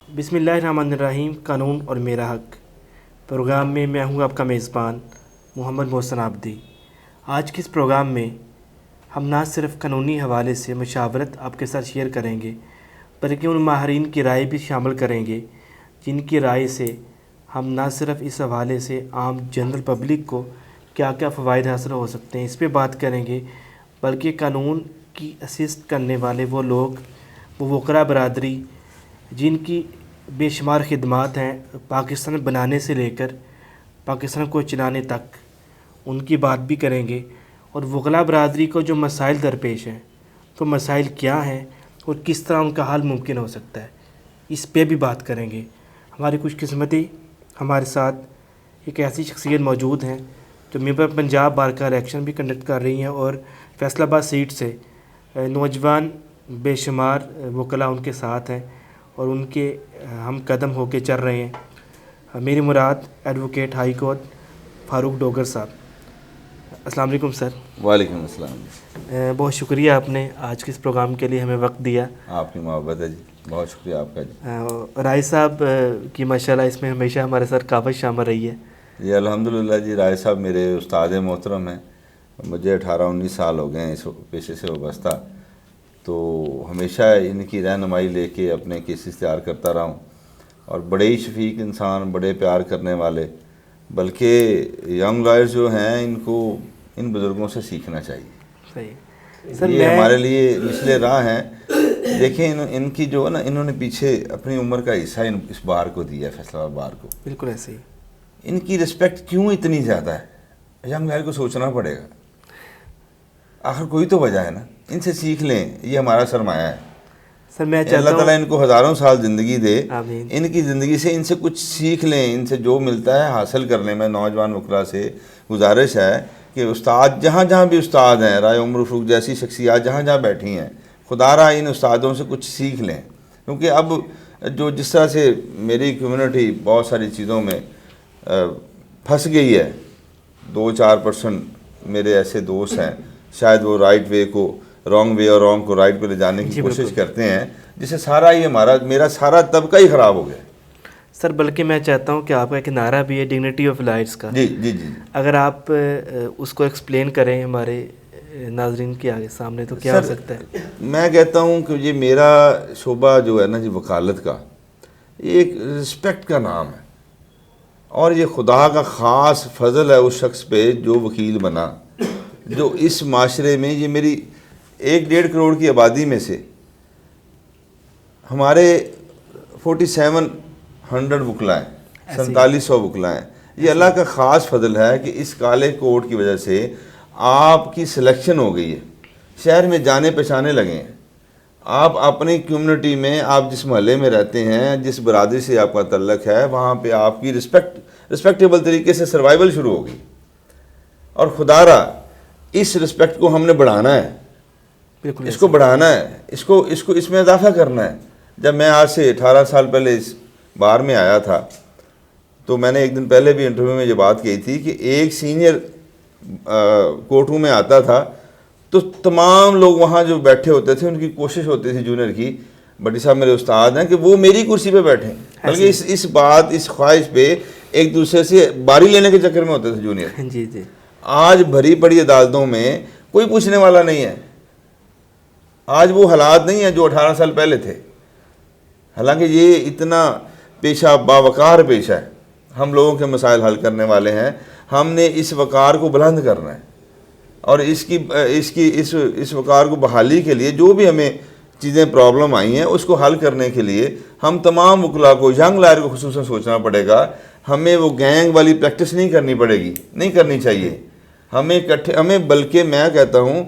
बिस्मिल्लाहिर्रहमानिर्रहीम। कानून और मेरा हक प्रोग्राम में मैं हूं आपका मेज़बान मोहम्मद मोहसिन आबदी। आज के इस प्रोग्राम में हम ना सिर्फ कानूनी हवाले से मशावरत आपके साथ शेयर करेंगे, बल्कि उन माहिरीन की राय भी शामिल करेंगे जिनकी राय से हम ना सिर्फ इस हवाले से आम जनरल पब्लिक को क्या क्या फ़वाइद हासिल हो सकते हैं इस पे बात करेंगे, बल्कि कानून की असिस्ट करने वाले वो लोग, वो वकरा बरादरी जिनकी बेशुमार खिदमात हैं पाकिस्तान बनाने से लेकर पाकिस्तान को चलाने तक, उनकी बात भी करेंगे। और वकला बरादरी को जो मसाइल दरपेश हैं, तो मसाइल क्या हैं और किस तरह उनका हल मुमकिन हो सकता है, इस पे भी बात करेंगे। हमारी खुशकिस्मती हमारे साथ एक ऐसी शख्सियत मौजूद हैं जो मेंबर पंजाब बार का इलेक्शन भी कंडक्ट कर रही हैं और फैसलाबाद सीट से नौजवान बेशुमार वकला उनके साथ हैं और उनके हम कदम होके चल रहे हैं। मेरी मुराद advocate high court Farooq Dogar साहब। अस्सलाम वालेकुम सर। वालेकुम अस्सलाम। बहुत शुक्रिया आपने आज के इस प्रोग्राम के लिए हमें वक्त दिया। आपकी मोहब्बत है जी, बहुत शुक्रिया आपका जी। राय साहब की माशाल्लाह इसमें हमेशा हमारे साथ काफ़ी शामिल रही है जी। अल्हम्दुलिल्लाह जी, राय साहब मेरे उस्ताद मोहतरम हैं। मुझे 18-19 साल हो गए हैं इस पेशे से वाबस्ता, तो हमेशा इनकी रहनुमाई लेके अपने केसेस तैयार करता रहा हूँ। और बड़े ही शफीक इंसान, बड़े प्यार करने वाले, बल्कि यंग लॉयर्स जो हैं इनको इन बुज़ुर्गों से सीखना चाहिए। सही सर, ये हमारे लिए मिसले राह हैं। देखें इनकी जो है ना, इन्होंने पीछे अपनी उम्र का हिस्सा इस बार को दिया, फैसलाबाद बार को। बिल्कुल ऐसे ही। इनकी रिस्पेक्ट क्यों इतनी ज़्यादा है, यंग लॉयर को सोचना पड़ेगा। आखिर कोई तो वजह है ना, इनसे सीख लें, ये हमारा सरमाया है। सर मैं चाहता अल्लाह ताला इनको हज़ारों साल ज़िंदगी दे, आमीन। इनकी ज़िंदगी से इनसे कुछ सीख लें, इनसे जो मिलता है हासिल करने में। नौजवान वकला से गुजारिश है कि उस्ताद जहाँ जहाँ भी उस्ताद हैं, राय उमर फ़ारूक जैसी शख्सियात जहाँ जहाँ बैठी हैं, खुदारा इन उस्तादों से कुछ सीख लें। क्योंकि अब जो जिस तरह से मेरी कम्युनिटी बहुत सारी चीज़ों में फंस गई है, 2-4% मेरे ऐसे दोस्त हैं, शायद वो राइट वे को रॉन्ग वे और रॉन्ग को राइट पे ले जाने की कोशिश करते हैं, जिससे सारा ये मेरा सारा तबका ही ख़राब हो गया सर। बल्कि मैं चाहता हूँ कि आपका एक नारा भी है डिग्निटी ऑफ लाइफ्स का। जी जी जी। अगर आप उसको एक्सप्लेन करें हमारे नाजरीन के आगे सामने, तो क्या हो सकता है? मैं कहता हूँ कि ये मेरा शोबा जो है ना जी, वकालत का, ये एक रिस्पेक्ट का नाम है। और ये खुदा का ख़ास फजल है उस शख्स पे जो वकील बना, जो इस माशरे में, ये मेरी 1-1.5 करोड़ की आबादी में से हमारे 4700 वकला हैं, 4700 वकला हैं। ये अल्लाह का ख़ास फजल है कि इस काले कोड की वजह से आपकी सिलेक्शन हो गई है, शहर में जाने पहचाने लगे हैं। आप अपनी कम्युनिटी में, आप जिस महल्ले में रहते हैं, जिस बरादरी से आपका तल्लक है, वहाँ पे आपकी रिस्पेक्टेबल तरीके से सर्वाइवल शुरू होगी। और खुदारा इस रिस्पेक्ट को हमने बढ़ाना है, इसको बढ़ाना है, इसको इसमें इजाफा करना है। जब मैं आज से 18 साल पहले इस बार में आया था, तो मैंने एक दिन पहले भी इंटरव्यू में ये बात कही थी कि एक सीनियर कोर्ट रूम में आता था तो तमाम लोग वहाँ जो बैठे होते थे, उनकी कोशिश होती थी जूनियर की, बड़ी साहब मेरे उस्ताद हैं, कि वो मेरी कुर्सी पे बैठे। बल्कि इस ख्वाहिश पे एक दूसरे से बारी लेने के चक्कर में होते थे जूनियर। जी जी। आज भरी पड़ी अदालतों में कोई पूछने वाला नहीं है। आज वो हालात नहीं है जो 18 साल पहले थे। हालांकि ये इतना पेशा बावकार पेशा है, हम लोगों के मसाइल हल करने वाले हैं। हमने इस वकार को बुलंद करना है और इस वकार को बहाली के लिए जो भी हमें चीज़ें प्रॉब्लम आई हैं, उसको हल करने के लिए हम तमाम वकला को, यंग लॉयर को खुसूसन सोचना पड़ेगा। हमें वो गैंग वाली प्रैक्टिस नहीं करनी पड़ेगी, नहीं करनी चाहिए हमें। बल्कि मैं कहता हूँ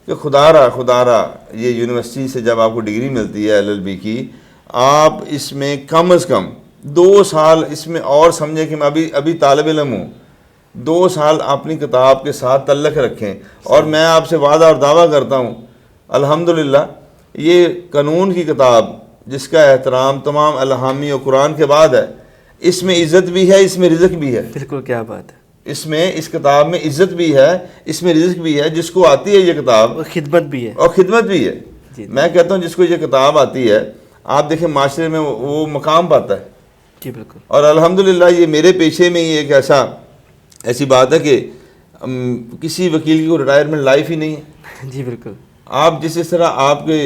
कि खुदारा ये यूनिवर्सिटी से जब आपको डिग्री मिलती है LLB की, आप इसमें कम से कम 2 साल इसमें और समझें कि मैं अभी तालिब इल्म हूँ, 2 साल अपनी किताब के साथ तल्लक रखें। और मैं आपसे वादा और दावा करता हूँ, अल्हम्दुलिल्लाह, ये कानून की किताब जिसका एहतराम तमाम अलहामी और कुरान के बाद है, इसमें इज़्ज़त भी है, इसमें रिज़्क भी है। बिल्कुल, क्या बात है। इस किताब में इज़्ज़त भी है, इसमें रिज़्क भी है। जिसको आती है ये किताब, और खिदमत भी है, और खिदमत भी है। मैं कहता हूँ जिसको ये किताब आती है, आप देखें माशरे में वो मकाम पाता है। जी बिल्कुल। और अल्हम्दुलिल्लाह ये मेरे पेशे में ही एक ऐसी बात है कि किसी वकील की रिटायरमेंट लाइफ ही नहीं है। जी बिल्कुल। आप जिस तरह आपके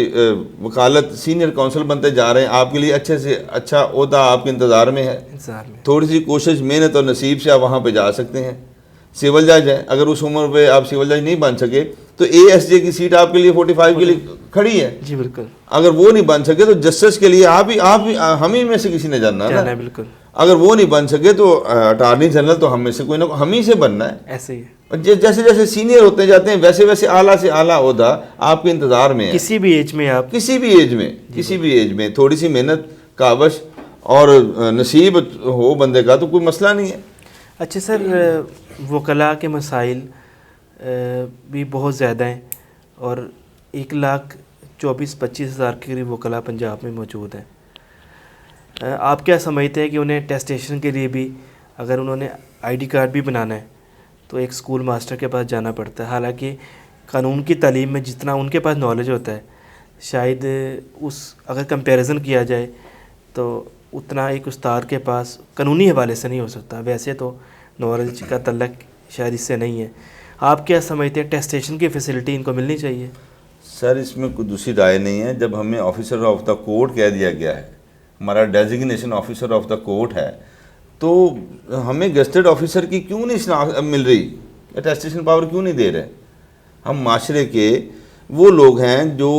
वकालत सीनियर काउंसिल बनते जा रहे हैं, आपके लिए अच्छे से अच्छा ओहदा आपके इंतज़ार में है। इंतजार में थोड़ी सी कोशिश, मेहनत और नसीब से आप वहाँ पे जा सकते हैं। सिविल जज है, अगर उस उम्र पे आप सिविल जज नहीं बन सके तो ASJ की सीट आपके लिए 45 के लिए खड़ी है। जी बिल्कुल। अगर वो नहीं बन सके तो जस्टिस के लिए आप ही हम ही में से किसी ने जानना जाना ना। है बिल्कुल। अगर वो नहीं बन सके तो अटॉर्नी जनरल तो हम में से कोई ना हम ही से बनना है। ऐसे ही है। और जैसे जैसे सीनियर होते जाते हैं वैसे वैसे आला से आला ओहदा आपके इंतजार में है। किसी भी एज में आप, किसी भी एज में थोड़ी सी मेहनत, कावश और नसीब हो बंदे का तो कोई मसला नहीं है। अच्छा सर, वकला के मसाइल भी बहुत ज़्यादा हैं और 1,24,25,000 के करीब वकला पंजाब में मौजूद हैं। आप क्या समझते हैं कि उन्हें टेस्टेशन के लिए भी अगर उन्होंने ID कार्ड भी बनाना है तो एक स्कूल मास्टर के पास जाना पड़ता है, हालांकि कानून की तालीम में जितना उनके पास नॉलेज होता है शायद उस अगर कंपैरिजन किया जाए तो उतना एक उस्ताद के पास कानूनी हवाले से नहीं हो सकता। वैसे तो नॉलेज का तल्लक शायद इससे नहीं है। आप क्या समझते हैं, टेस्टेशन की फैसिलिटी इनको मिलनी चाहिए? सर इसमें कोई दूसरी राय नहीं है। जब हमें ऑफिसर ऑफ द कोर्ट कह दिया गया है, हमारा designation officer of the court है, तो हमें गेस्टेड ऑफिसर की क्यों नहीं मिल रही, टेस्टेशन पावर क्यों नहीं दे रहे? हम माशरे के वो लोग हैं जो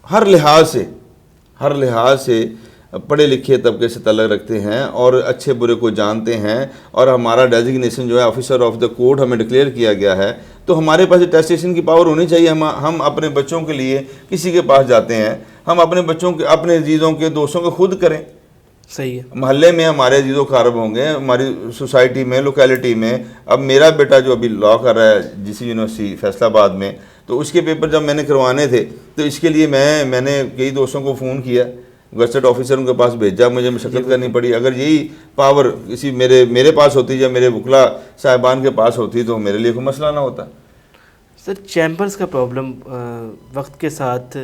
हर लिहाज से पढ़े लिखे तबके से तल्लुक़ रखते हैं और अच्छे बुरे को जानते हैं। और हमारा डेजिग्नेशन जो है ऑफिसर ऑफ द कोर्ट हमें डिक्लेयर किया गया है, तो हमारे पास टेस्टेशन की पावर होनी चाहिए। हम अपने बच्चों के लिए किसी के पास जाते हैं, हम अपने बच्चों के, अपने अजीज़ों के, दोस्तों के खुद करें। सही है। मोहल्ले में हमारे अजीज़ो कारब होंगे, हमारी सोसाइटी में, लोकेलिटी में। अब मेरा बेटा जो अभी लॉ कर रहा है GC यूनिवर्सिटी फैसलाबाद में, तो उसके पेपर जब मैंने करवाने थे तो इसके लिए मैंने कई दोस्तों को फ़ोन किया, गस्टेड ऑफिसर उनके पास भेजा, मुझे मशक्क़त करनी पड़ी। अगर यही पावर किसी मेरे पास होती या मेरे वकला साहिबान के पास होती तो मेरे लिए कोई मसला ना होता। सर चैम्बर्स का प्रॉब्लम वक्त के साथ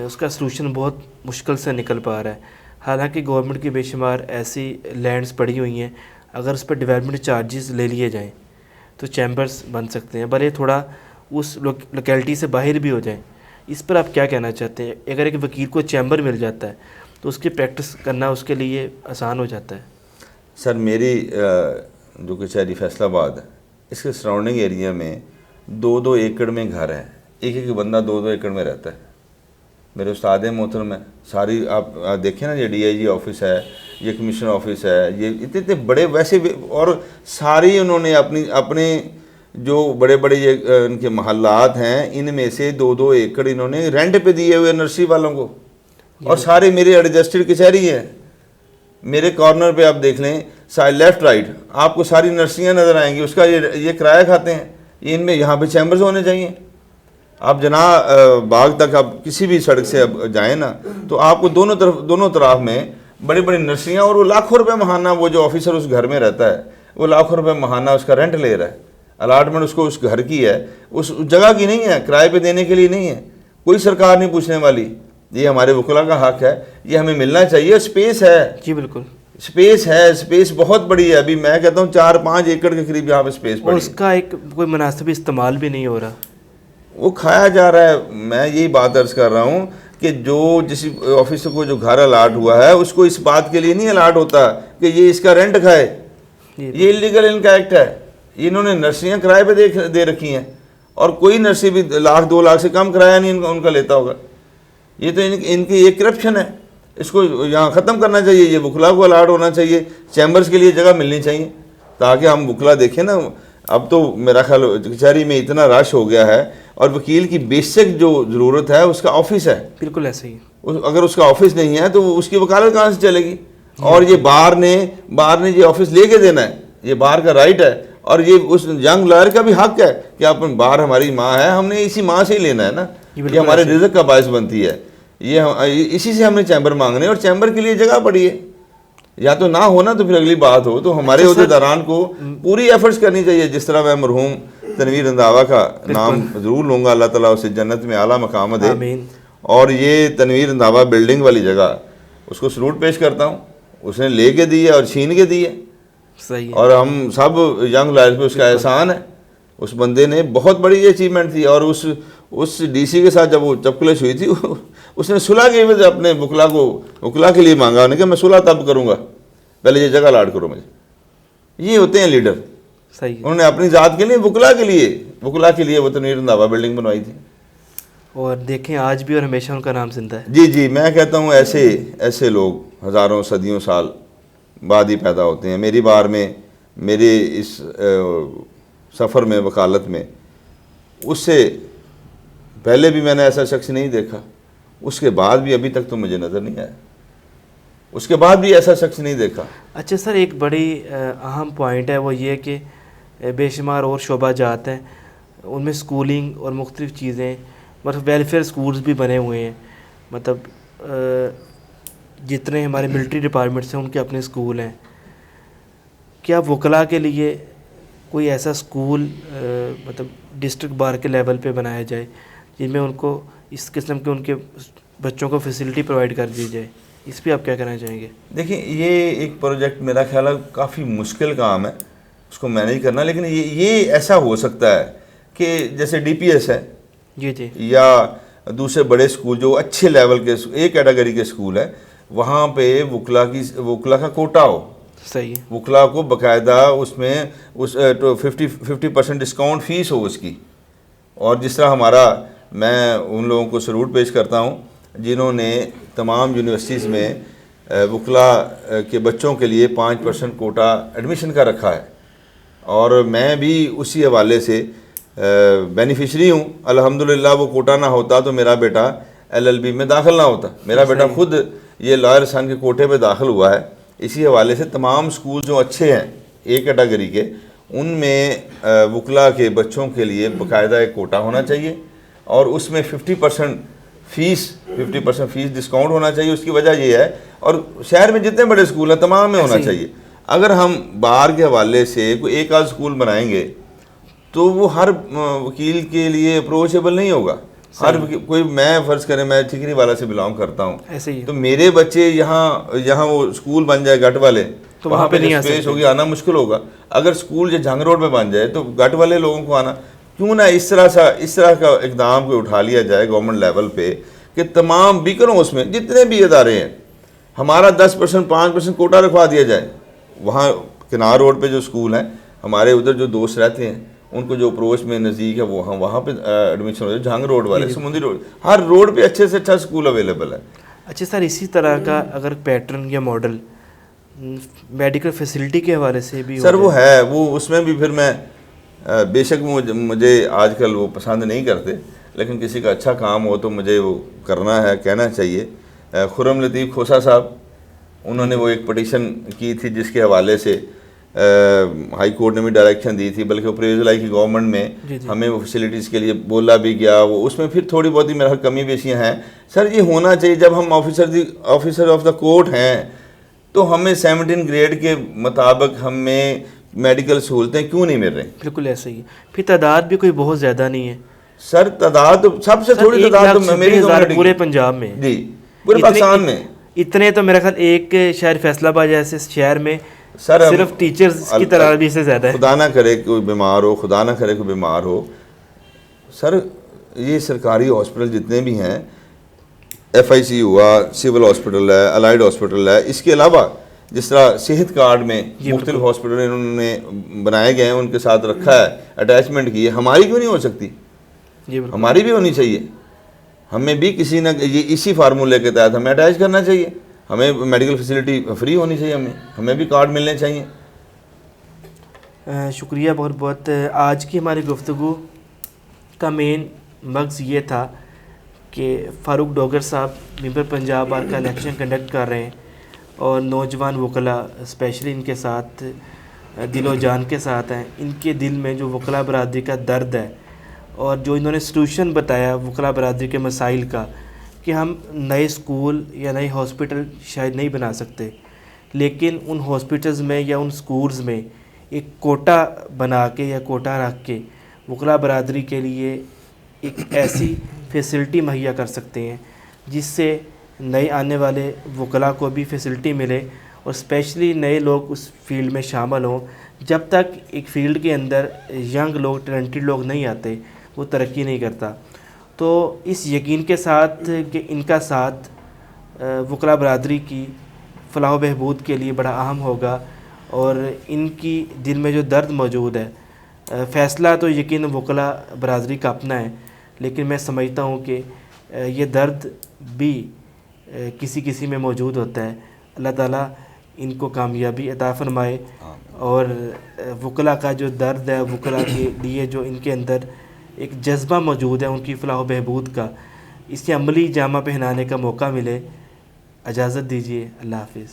उसका सलूशन बहुत मुश्किल से निकल पा रहा है। हालांकि गवर्नमेंट की बेशुमार ऐसी लैंड्स पड़ी हुई हैं, अगर उस पर डेवलपमेंट चार्जेस ले लिए जाएं तो चैम्बर्स बन सकते हैं, भले थोड़ा उस लोकेलिटी से बाहर भी हो जाएं। इस पर आप क्या कहना चाहते हैं? अगर एक वकील को चैम्बर मिल जाता है तो उसकी प्रैक्टिस करना उसके लिए आसान हो जाता है। सर मेरी जो कचहरी फैसलाबाद है, इसके सराउंडिंग एरिया में 2-2 एकड़ में घर है, एक बंदा 2-2 एकड़ में रहता है। मेरे उस्ताद मोहतरम है, सारी आप देखें ना, ये DIG ऑफिस है, ये कमिश्नर ऑफिस है, ये इतने बड़े वैसे, और सारी उन्होंने अपने जो बड़े बड़े ये इनके महल्लात हैं, इनमें से 2-2 एकड़ इन्होंने रेंट पे दिए हुए नर्सरी वालों को। और सारे मेरे एडजस्टेड कचहरी है। मेरे कॉर्नर पे आप देख लें, साइड लेफ्ट राइट आपको सारी नर्सरियाँ नज़र आएंगी, उसका ये किराया खाते हैं। इनमें यहाँ पे चैम्बर्स होने चाहिए। आप जना बाग तक आप किसी भी सड़क से अब जाएँ ना, तो आपको दोनों तरफ में बड़ी बड़ी नर्सरियाँ, और वो लाखों रुपये महाना, वो जो ऑफिसर उस घर में रहता है वो लाखों रुपये महाना उसका रेंट ले रहा है। अलाटमेंट उसको उस घर की है, उस जगह की नहीं है, किराए पे देने के लिए नहीं है। कोई सरकार नहीं पूछने वाली। ये हमारे वकला का हक है, ये हमें मिलना चाहिए। स्पेस है। जी बिल्कुल, स्पेस है, स्पेस बहुत बड़ी है। अभी मैं कहता हूँ 4-5 एकड़ के करीब यहाँ पे स्पेस पड़ी है। उसका एक कोई मुनासिब इस्तेमाल भी नहीं हो रहा, वो खाया जा रहा है। मैं यही बात अर्ज कर रहा हूँ कि जो जिस ऑफिसर को जो घर अलाट हुआ है उसको इस बात के लिए नहीं अलाट होता कि ये इसका रेंट खाए। ये इलीगल इनका एक्ट है। इन्होंने नर्सरियाँ किराए पे दे रखी हैं, और कोई नर्सरी भी 1-2 लाख से कम किराया नहीं उनका लेता होगा। ये तो इनकी एक करप्शन है। इसको यहाँ ख़त्म करना चाहिए। ये वकला को अलाट होना चाहिए, चैम्बर्स के लिए जगह मिलनी चाहिए, ताकि हम वकला देखें ना। अब तो मेरा ख्याल कचहरी में इतना रश हो गया है, और वकील की बेसिक जो ज़रूरत है उसका ऑफिस है। बिल्कुल ऐसे ही। अगर उसका ऑफिस नहीं है तो उसकी वकालत कहाँ से चलेगी? और ये बार ने ये ऑफिस लेके देना है, ये बार का राइट है। और ये उस यंग लॉयर का भी हक है कि अपन बार हमारी माँ है, हमने इसी माँ से ही लेना है ना। ये हमारे रिज़्क का बायस बनती है। ये इसी से हमने चैम्बर मांगने, और चैम्बर के लिए जगह पड़ी है। या तो ना हो ना तो फिर अगली बात हो। तो हमारे अहदेदारान को पूरी एफर्ट्स करनी चाहिए। जिस तरह मैं मरहूम तनवीर रंधावा का नाम ज़रूर लूँगा, अल्लाह ताला उसे जन्नत में आला मकाम दे। और ये तनवीर रंधावा बिल्डिंग वाली जगह, उसको सलूट पेश करता हूँ, उसने लेके दी है और छीन के दी है। सही है। और हम सब यंग लॉयर्स पे उसका एहसान है। उस बंदे ने बहुत बड़ी अचीवमेंट थी। और उस डीसी के साथ जब वो चपकलेश हुई थी उसने सुलह के वजह अपने वकला के लिए मांगा, उन्होंने कहा मैं सुलह तब करूँगा, पहले ये जगह लाट करो मुझे। ये होते हैं लीडर। सही है। उन्होंने अपनी ज़ात के लिए वकला के लिए वो तनवीर रंधावा बिल्डिंग बनवाई थी। और देखें आज भी और हमेशा उनका नाम जिंदा है। जी जी, मैं कहता हूँ ऐसे लोग हज़ारों सदियों साल बाद ही पैदा होते हैं। मेरी बार में, मेरे इस सफ़र में, वकालत में, उससे पहले भी मैंने ऐसा शख्स नहीं देखा, उसके बाद भी अभी तक तो मुझे नज़र नहीं आया, उसके बाद भी ऐसा शख्स नहीं देखा। अच्छा सर, एक बड़ी अहम पॉइंट है, वो ये कि बेशुमार और शोबा जात हैं, उनमें स्कूलिंग और मुख्तलिफ़ चीज़ें, मतलब वेलफेयर स्कूल्स भी बने हुए हैं। मतलब जितने हमारे मिलिट्री डिपार्टमेंट्स हैं उनके अपने स्कूल हैं। क्या वकला के लिए कोई ऐसा स्कूल मतलब डिस्ट्रिक्ट बार के लेवल पे बनाया जाए जिनमें उनको इस किस्म के उनके बच्चों को फैसिलिटी प्रोवाइड कर दी जाए? इस पर आप क्या कहना चाहेंगे? देखिए, ये एक प्रोजेक्ट मेरा ख्याल है काफ़ी मुश्किल काम है उसको मैनेज करना, लेकिन ये ऐसा हो सकता है कि जैसे डीपीएस है जी जी, या दूसरे बड़े स्कूल जो अच्छे लेवल के एक कैटेगरी के स्कूल है, वहाँ पे वकला का कोटा हो। सही है। वकला को बाकायदा उसमें 50% डिस्काउंट फ़ीस हो उसकी। और जिस तरह मैं उन लोगों को सलूट पेश करता हूँ जिन्होंने तमाम यूनिवर्सिटीज़ में वकला के बच्चों के लिए 5% कोटा एडमिशन का रखा है, और मैं भी उसी हवाले से बेनिफिशरी हूँ। अल्हम्दुलिल्लाह वो कोटा ना होता तो मेरा बेटा LLB में दाखिल ना होता। मेरा बेटा खुद ये लॉयर सन के कोटे पे दाखिल हुआ है। इसी हवाले से तमाम स्कूल जो अच्छे हैं एक कैटेगरी के, उनमें वकला के बच्चों के लिए बाकायदा एक कोटा होना चाहिए, और उसमें 50% फीस डिस्काउंट होना चाहिए। उसकी वजह ये है, और शहर में जितने बड़े स्कूल हैं तमाम में होना चाहिए। अगर हम बाहर के हवाले से कोई एक आध स्कूल बनाएंगे तो वो हर वकील के लिए अप्रोचेबल नहीं होगा। हर कोई, मैं फ़र्ज़ करें मैं ठिकरी वाला से बिलोंग करता हूँ, ऐसे ही तो मेरे बच्चे यहाँ वो स्कूल बन जाए गट वाले, तो वहाँ पे नहीं स्पेस होगी, आना मुश्किल होगा। अगर स्कूल जो जंग रोड में बन जाए तो गट वाले लोगों को आना, क्यों ना इस तरह का इकदाम को उठा लिया जाए गवर्नमेंट लेवल पे कि तमाम बीकन हाउस में जितने भी इदारे हैं हमारा 10% 5% कोटा रखवा दिया जाए। वहाँ किनार रोड पे जो स्कूल हैं, हमारे उधर जो दोस्त रहते हैं उनको जो अप्रोच में नज़दीक है वो वहाँ पे एडमिशन हो जाए। जहांग रोड वाले, समुद्री रोड, हर रोड पे अच्छे से अच्छा स्कूल अवेलेबल है। अच्छा सर, इसी तरह का अगर पैटर्न या मॉडल मेडिकल फैसिलिटी के हवाले से भी सर वो है, वो उसमें भी फिर मैं बेशक मुझे आजकल वो पसंद नहीं करते, लेकिन किसी का अच्छा काम हो तो मुझे वो करना है, कहना चाहिए। खुर्रम लतीफ़ खोसा साहब, उन्होंने वो एक पटिशन की थी जिसके हवाले से हाई कोर्ट ने भी डायरेक्शन दी थी, बल्कि अप्रेजल आई कि गवर्नमेंट में हमें वो फैसिलिटीज़ के लिए बोला भी गया। वो उसमें फिर थोड़ी बहुत ही मेरा कमी पेशियाँ हैं। सर ये होना चाहिए, जब हम ऑफिसर ऑफ द कोर्ट हैं तो हमें 17 ग्रेड के मुताबिक हमें मेडिकल सहूलतें क्यों नहीं मिल रही? बिल्कुल ऐसे ही। फिर तादाद भी कोई बहुत ज़्यादा नहीं है सर, तादाद सबसे थोड़ी तादाद तो मेरी पूरे पंजाब में, जी पूरे पाकिस्तान में इतने तो मेरा ख्याल एक शहर फैसलाबाद जैसे शहर में सर सिर्फ टीचर्स की तरह भी से ज़्यादा है। खुदा ना करे कोई बीमार हो, खुदा ना करे कोई बीमार हो। सर ये सरकारी हॉस्पिटल जितने भी हैं, FIC हुआ, सिविल हॉस्पिटल है, अलाइड हॉस्पिटल है, इसके अलावा जिस तरह सेहत कार्ड में मुख्तलिफ हॉस्पिटल इन्होंने बनाए गए हैं, उनके साथ रखा है, अटैचमेंट की है, हमारी क्यों नहीं हो सकती? हमारी भी होनी चाहिए। हमें भी किसी न ये इसी फार्मूले के तहत हमें अटैच करना चाहिए। हमें मेडिकल फैसिलिटी फ्री होनी चाहिए, हमें भी कार्ड मिलने चाहिए। शुक्रिया बहुत बहुत। आज की हमारी गुफ्तगू का मेन मकसद ये था कि फ़ारूक डोगर साहब मेंबर पंजाब बार का इलेक्शन कंडक्ट कर रहे हैं, और नौजवान वकला स्पेशली इनके साथ दिलो जान के साथ हैं। इनके दिल में जो वकला बरादरी का दर्द है, और जो इन्होंने सलूशन बताया वकला बरादरी के मसाइल का, कि हम नए स्कूल या नए हॉस्पिटल शायद नहीं बना सकते, लेकिन उन हॉस्पिटल्स में या उन स्कूल्स में एक कोटा बना के या कोटा रख के वकला बरादरी के लिए एक ऐसी फैसिलिटी मुहैया कर सकते हैं जिससे नए आने वाले वकला को भी फैसिलिटी मिले और स्पेशली नए लोग उस फील्ड में शामिल हों। जब तक एक फ़ील्ड के अंदर यंग लोग, टैलेंटेड लोग नहीं आते, वो तरक्की नहीं करता। तो इस यकीन के साथ कि इनका साथ वकला बरादरी की फ़लाह बहबूद के लिए बड़ा अहम होगा और इनकी दिल में जो दर्द मौजूद है, फ़ैसला तो यकीन वकला बरादरी का अपना है, लेकिन मैं समझता हूँ कि ये दर्द भी किसी किसी में मौजूद होता है। अल्लाह ताला इनको कामयाबी अता फ़रमाए और वकला का जो दर्द है, वकला के लिए जो इनके अंदर एक जज्बा मौजूद है उनकी फ़लाह व बहबूद का, इसे अमली जामा पहनाने का मौका मिले। इजाज़त दीजिए। अल्लाह हाफ़िज़।